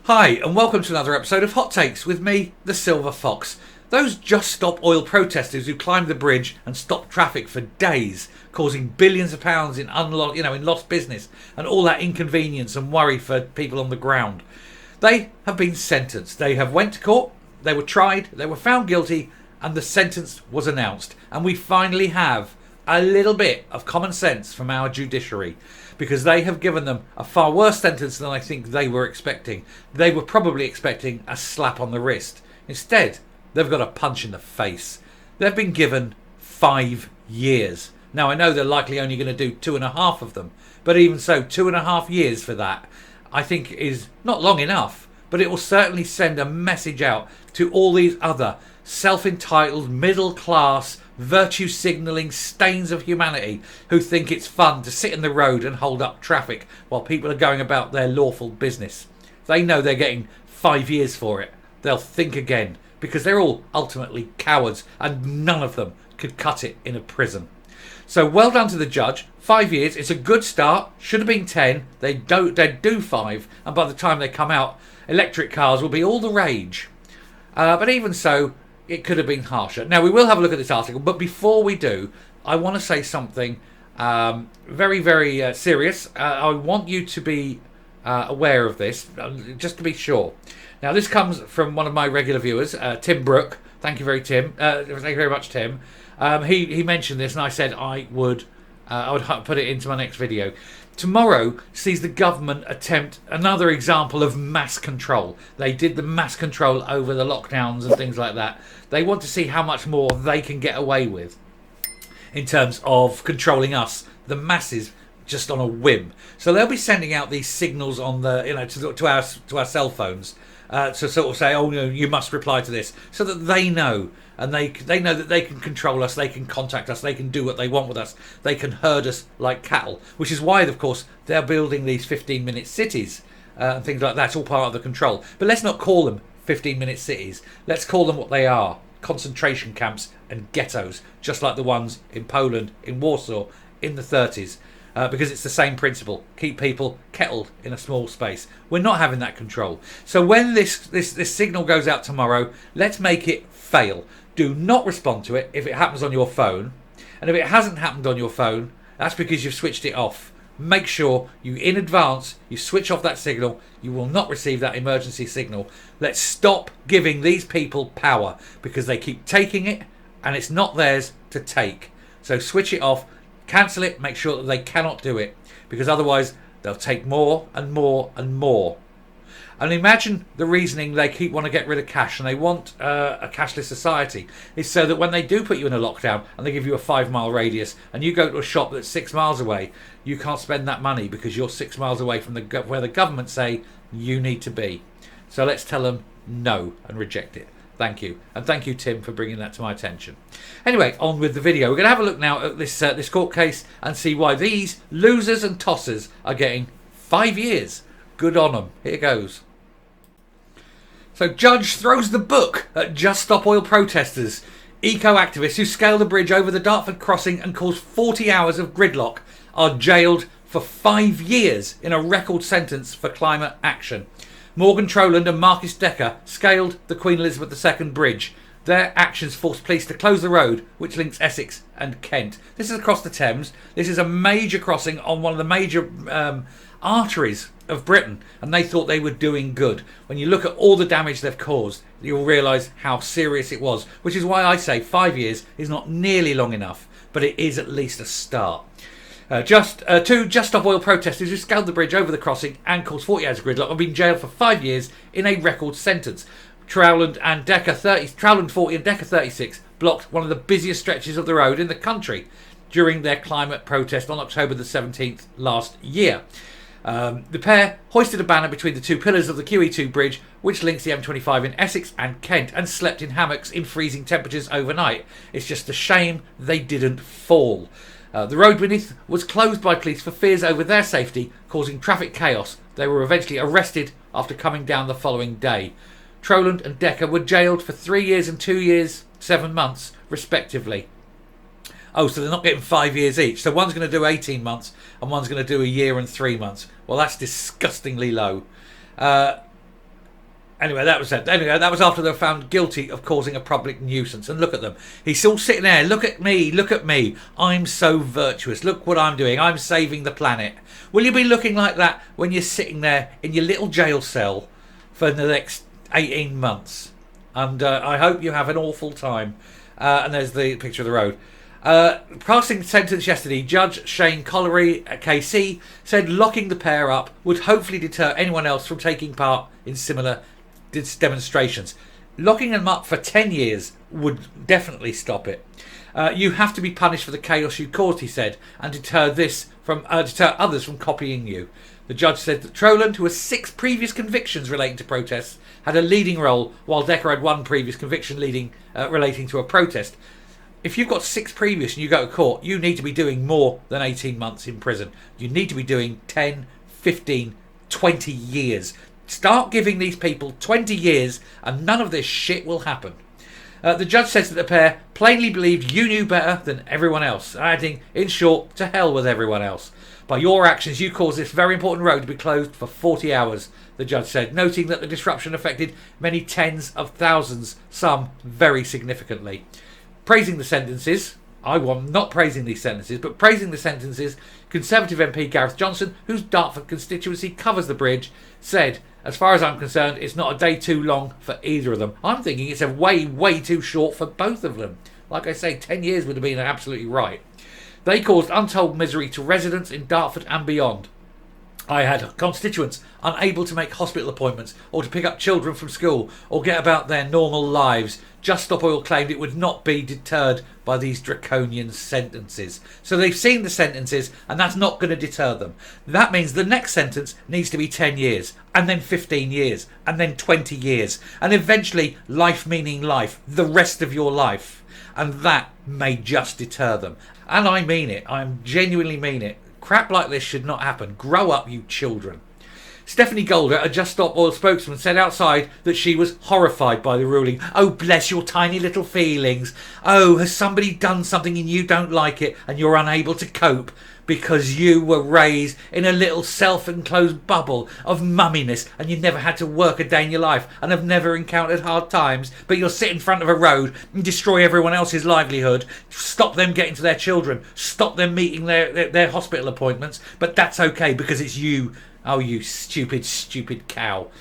Hi, and welcome to another episode of Hot Takes with me, the Silver Fox. Those Just Stop Oil protesters who climbed the bridge and stopped traffic for days, causing billions of pounds in lost business and all that inconvenience and worry for people on the ground. They have been sentenced. They have went to court, they were tried, they were found guilty, and the sentence was announced. And we finally have a little bit of common sense from our judiciary, because they have given them a far worse sentence than I think they were expecting. They were probably expecting a slap on the wrist. Instead, they've got a punch in the face. They've been given 5 years. Now, I know they're likely only going to do 2.5 of them, but even so, 2.5 years for that, I think is not long enough, but it will certainly send a message out to all these other self-entitled, middle-class, virtue signalling stains of humanity who think it's fun to sit in the road and hold up traffic while people are going about their lawful business. They know they're getting 5 years for it. They'll think again, because they're all ultimately cowards and none of them could cut it in a prison. So well done to the judge. 5 years, it's a good start. Should have been 10. They'd do 5, and by the time they come out, electric cars will be all the rage. But even so, it could have been harsher. Now, we will have a look at this article, but before we do, I want to say something very, very serious. I want you to be aware of this, just to be sure. Now, this comes from one of my regular viewers, Tim Brooke. Thank you very much, Tim. He mentioned this, and I said I would put it into my next video. Tomorrow sees the government attempt another example of mass control. They did the mass control over the lockdowns and things like that. They want to see how much more they can get away with in terms of controlling us, the masses, just on a whim. So they'll be sending out these signals on the, to our cell phones to sort of say, oh no, you must reply to this, so that they know. And they know that they can control us, they can contact us, they can do what they want with us, they can herd us like cattle, which is why, of course, they're building these 15-minute cities and things like that. It's all part of the control. But let's not call them 15-minute cities. Let's call them what they are: concentration camps and ghettos, just like the ones in Poland, in Warsaw, in the 30s. Because it's the same principle. Keep people kettled in a small space. We're not having that control. So when this signal goes out tomorrow, let's make it fail. Do not respond to it if it happens on your phone. And if it hasn't happened on your phone, that's because you've switched it off. Make sure you, in advance, you switch off that signal. You will not receive that emergency signal. Let's stop giving these people power, because they keep taking it and it's not theirs to take. So switch it off, cancel it, make sure that they cannot do it, because otherwise they'll take more and more and more. And imagine the reasoning they keep want to get rid of cash, and they want a cashless society, is so that when they do put you in a lockdown and they give you a 5-mile radius and you go to a shop that's 6 miles away, you can't spend that money because you're 6 miles away from where the government say you need to be. So let's tell them no and reject it. Thank you. And thank you, Tim, for bringing that to my attention. Anyway, on with the video. We're going to have a look now at this court case and see why these losers and tossers are getting 5 years. Good on them. Here goes. So, judge throws the book at Just Stop Oil protesters. Eco-activists who scaled the bridge over the Dartford crossing and caused 40 hours of gridlock are jailed for 5 years in a record sentence for climate action. Morgan Troland and Marcus Decker scaled the Queen Elizabeth II bridge. Their actions forced police to close the road which links Essex and Kent. This is across the Thames. This is a major crossing on one of the major arteries of Britain, and they thought they were doing good. When you look at all the damage they've caused, you'll realise how serious it was, which is why I say 5 years is not nearly long enough, but it is at least a start. Two Just Stop Oil protesters who scaled the bridge over the crossing and caused 40 hours of gridlock have been jailed for 5 years in a record sentence. Troland 40 and Decker 36 blocked one of the busiest stretches of the road in the country during their climate protest on October the 17th last year. The pair hoisted a banner between the two pillars of the QE2 bridge, which links the M25 in Essex and Kent, and slept in hammocks in freezing temperatures overnight. It's just a shame they didn't fall. The road beneath was closed by police for fears over their safety, causing traffic chaos. They were eventually arrested after coming down the following day. Troland and Decker were jailed for 3 years and 2 years, 7 months, respectively. Oh, so they're not getting 5 years each. So one's going to do 18 months and one's going to do a year and 3 months. Well, that's disgustingly low. Anyway, that was it. Anyway, that was after they were found guilty of causing a public nuisance. And look at them. He's still sitting there. Look at me. Look at me. I'm so virtuous. Look what I'm doing. I'm saving the planet. Will you be looking like that when you're sitting there in your little jail cell for the next 18 months? And I hope you have an awful time. And there's the picture of the road. Passing sentence yesterday, Judge Shane Collery at KC said locking the pair up would hopefully deter anyone else from taking part in similar demonstrations. Locking them up for 10 years would definitely stop it. You have to be punished for the chaos you caused, he said, and deter others from copying you. The judge said that Troland, who has 6 previous convictions relating to protests, had a leading role, while Decker had 1 previous conviction relating to a protest. If you've got 6 previous and you go to court, you need to be doing more than 18 months in prison. You need to be doing 10, 15, 20 years. Start giving these people 20 years and none of this shit will happen. The judge says that the pair plainly believed you knew better than everyone else, adding, in short, to hell with everyone else. By your actions, you caused this very important road to be closed for 40 hours, the judge said, noting that the disruption affected many tens of thousands, some very significantly. Praising the sentences, not praising these sentences, but praising the sentences, Conservative MP Gareth Johnson, whose Dartford constituency covers the bridge, said, as far as I'm concerned, it's not a day too long for either of them. I'm thinking it's a way, way too short for both of them. Like I say, 10 years would have been absolutely right. They caused untold misery to residents in Dartford and beyond. I had constituents unable to make hospital appointments or to pick up children from school or get about their normal lives. Just Stop Oil claimed it would not be deterred by these draconian sentences. So they've seen the sentences and that's not going to deter them. That means the next sentence needs to be 10 years and then 15 years and then 20 years and eventually life meaning life, the rest of your life. And that may just deter them. And I mean it. I genuinely mean it. Crap like this should not happen. Grow up, you children. Stephanie Golder, a Just Stop Oil spokesman, said outside that she was horrified by the ruling. Oh, bless your tiny little feelings. Oh, has somebody done something and you don't like it and you're unable to cope because you were raised in a little self-enclosed bubble of mumminess and you never had to work a day in your life and have never encountered hard times, but you'll sit in front of a road and destroy everyone else's livelihood, stop them getting to their children, stop them meeting their hospital appointments, but that's okay because it's you. Oh, you stupid, stupid cow.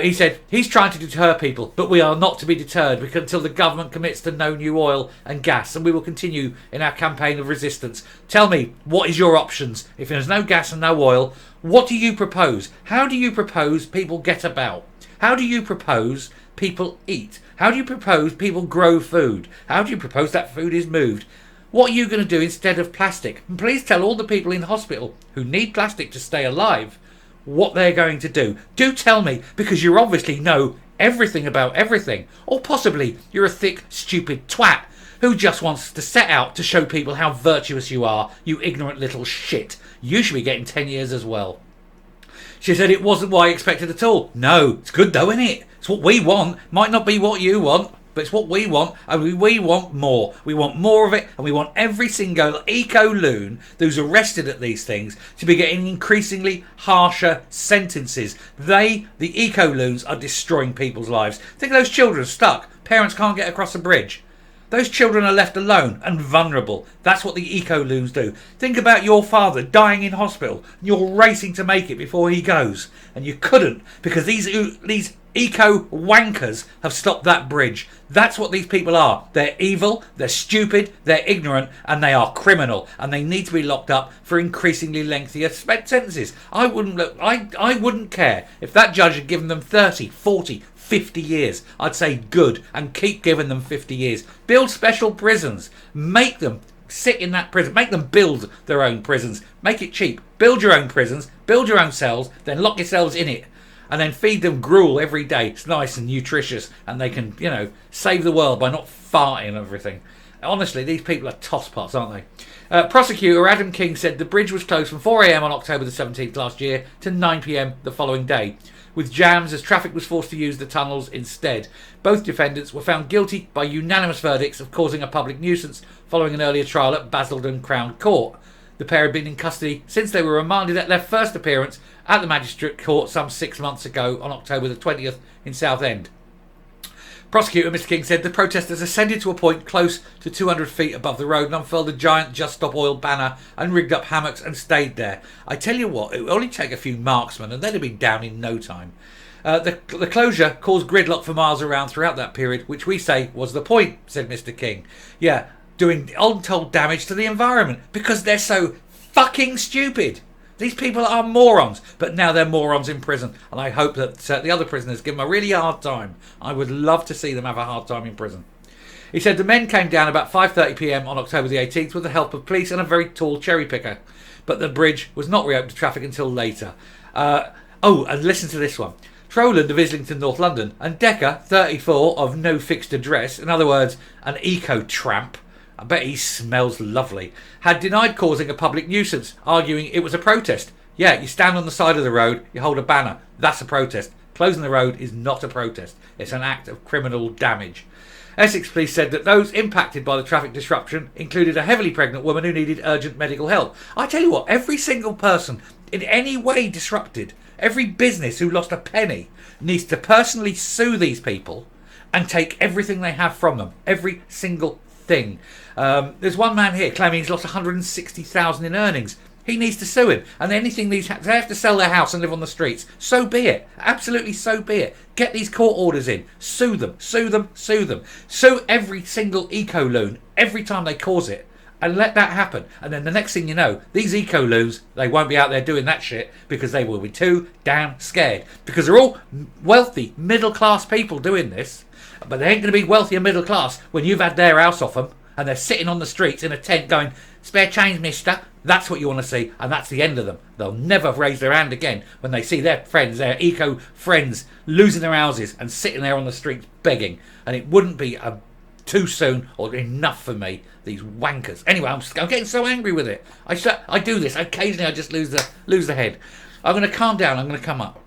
He said he's trying to deter people, but we are not to be deterred until the government commits to no new oil and gas, and we will continue in our campaign of resistance. Tell me, what is your options? If there's no gas and no oil, what do you propose? How do you propose people get about? How do you propose people eat? How do you propose people grow food? How do you propose that food is moved? What are you going to do instead of plastic? And please tell all the people in hospital who need plastic to stay alive what they're going to do. Do tell me, because you obviously know everything about everything. Or possibly you're a thick, stupid twat who just wants to set out to show people how virtuous you are, you ignorant little shit. You should be getting 10 years as well. She said it wasn't what I expected at all. No, it's good though, isn't it? It's what we want. Might not be what you want, but it's what we want, and we want more. We want more of it, and we want every single Eco-Loon who's arrested at these things to be getting increasingly harsher sentences. The Eco-Loons, are destroying people's lives. Think of those children stuck. Parents can't get across a bridge. Those children are left alone and vulnerable. That's what the Eco-Loons do. Think about your father dying in hospital, and you're racing to make it before he goes, and you couldn't because these eco-wankers have stopped that bridge. That's what these people are. They're evil, they're stupid, they're ignorant, and they are criminal. And they need to be locked up for increasingly lengthier sentences. I wouldn't care if that judge had given them 30, 40, 50 years. I'd say good, and keep giving them 50 years. Build special prisons. Make them sit in that prison. Make them build their own prisons. Make it cheap. Build your own prisons. Build your own cells. Then lock yourselves in it. And then feed them gruel every day. It's nice and nutritious, and they can, save the world by not farting and everything. Honestly, these people are tosspots, aren't they? Prosecutor Adam King said the bridge was closed from 4 a.m. on October the 17th last year to 9 p.m. the following day, with jams as traffic was forced to use the tunnels instead. Both defendants were found guilty by unanimous verdicts of causing a public nuisance following an earlier trial at Basildon Crown Court. The pair had been in custody since they were remanded at their first appearance at the Magistrate Court some 6 months ago on October the 20th in Southend. Prosecutor Mr King said the protesters ascended to a point close to 200 feet above the road and unfurled a giant Just Stop Oil banner and rigged up hammocks and stayed there. I tell you what, it would only take a few marksmen and they'd have been down in no time. The closure caused gridlock for miles around throughout that period, which we say was the point, said Mr King. Yeah, doing untold damage to the environment because they're so fucking stupid. These people are morons, but now they're morons in prison. And I hope that the other prisoners give them a really hard time. I would love to see them have a hard time in prison. He said the men came down about 5:30 p.m. on October the 18th with the help of police and a very tall cherry picker. But the bridge was not reopened to traffic until later. And listen to this one. Troland of Islington, North London, and Decker, 34, of no fixed address, in other words, an eco-tramp, I bet he smells lovely, had denied causing a public nuisance, arguing it was a protest. Yeah, you stand on the side of the road, you hold a banner, that's a protest. Closing the road is not a protest, it's an act of criminal damage. Essex Police said that those impacted by the traffic disruption included a heavily pregnant woman who needed urgent medical help. I tell you what, every single person in any way disrupted, every business who lost a penny needs to personally sue these people and take everything they have from them, every single thing. There's one man here claiming he's lost 160,000 in earnings. He needs to sue him, and anything they have to sell their house and live on the streets. So be it. Absolutely, so be it. Get these court orders in. Sue them. Sue them. Sue them. Sue every single Eco-Loon every time they cause it, and let that happen. And then the next thing you know, these Eco-Loons, they won't be out there doing that shit because they will be too damn scared. Because they're all wealthy, middle-class people doing this, but they ain't going to be wealthy and middle-class when you've had their house off them and they're sitting on the streets in a tent going, "Spare change, mister." That's what you want to see, and that's the end of them. They'll never raise their hand again when they see their friends, their eco-friends, losing their houses and sitting there on the streets begging. And it wouldn't be too soon or enough for me, these wankers. Anyway, I'm getting so angry with it. I do this. Occasionally I just lose the head. I'm going to calm down. I'm going to come up.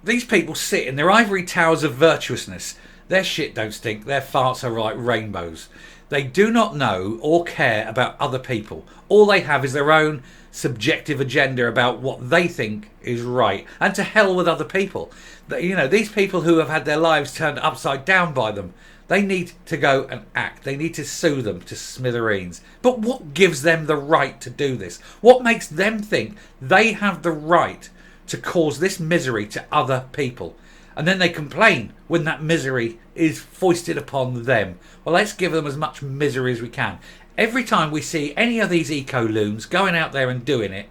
These people sit in their ivory towers of virtuousness. Their shit don't stink. Their farts are like rainbows. They do not know or care about other people. All they have is their own subjective agenda about what they think is right. And to hell with other people. You know, these people who have had their lives turned upside down by them, they need to go and act. They need to sue them to smithereens. But what gives them the right to do this? What makes them think they have the right to cause this misery to other people? And then they complain when that misery is foisted upon them. Well, let's give them as much misery as we can. Every time we see any of these Eco-Loons going out there and doing it,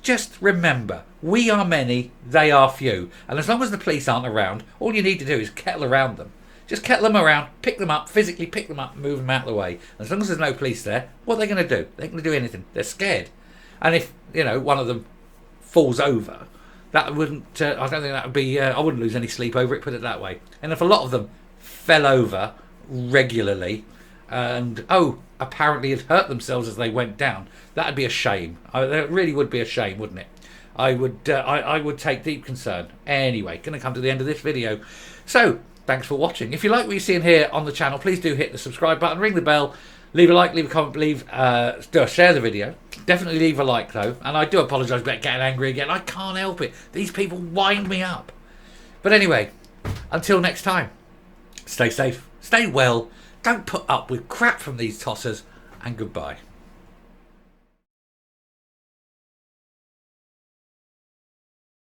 just remember, we are many, they are few. And as long as the police aren't around, all you need to do is kettle around them. Just kettle them around, pick them up, physically pick them up, and move them out of the way. And as long as there's no police there, what are they going to do? They're going to do anything. They're scared. And if, one of them falls over, that wouldn't, I don't think that would be, I wouldn't lose any sleep over it, put it that way. And if a lot of them fell over regularly and, apparently had hurt themselves as they went down, that'd be a shame. That really would be a shame, wouldn't it? I would take deep concern. Anyway, going to come to the end of this video. So, thanks for watching. If you like what you're seeing here on the channel, please do hit the subscribe button, ring the bell, leave a like, leave a comment, share the video. Definitely leave a like though. And I do apologise about getting angry again. I can't help it. These people wind me up. But anyway, until next time, stay safe, stay well, don't put up with crap from these tossers, and goodbye.